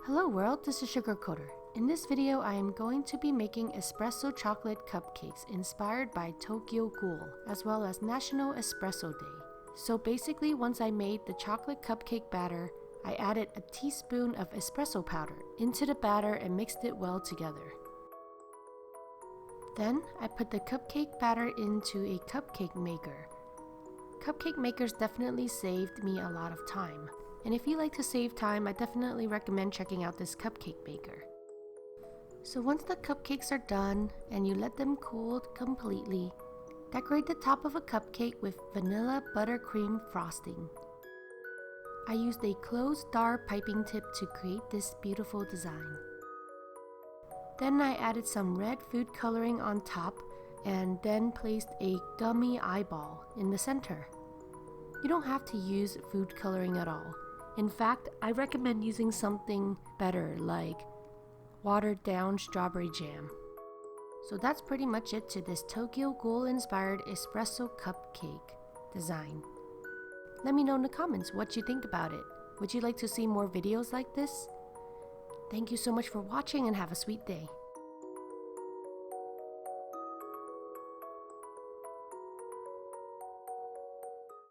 Hello world, this is Sugarcoder. In this video, I am going to be making espresso chocolate cupcakes inspired by Tokyo Ghoul, as well as National Espresso Day. So basically, once I made the chocolate cupcake batter, I added a teaspoon of espresso powder into the batter and mixed it well together. Then, I put the cupcake batter into a cupcake maker. Cupcake makers definitely saved me a lot of time. And if you like to save time, I definitely recommend checking out this cupcake maker. So once the cupcakes are done and you let them cool completely, decorate the top of a cupcake with vanilla buttercream frosting. I used a closed star piping tip to create this beautiful design. Then I added some red food coloring on top and then placed a gummy eyeball in the center. You don't have to use food coloring at all. In fact, I recommend using something better like watered down strawberry jam. So that's pretty much it to this Tokyo Ghoul inspired espresso cupcake design. Let me know in the comments what you think about it. Would you like to see more videos like this? Thank you so much for watching and have a sweet day.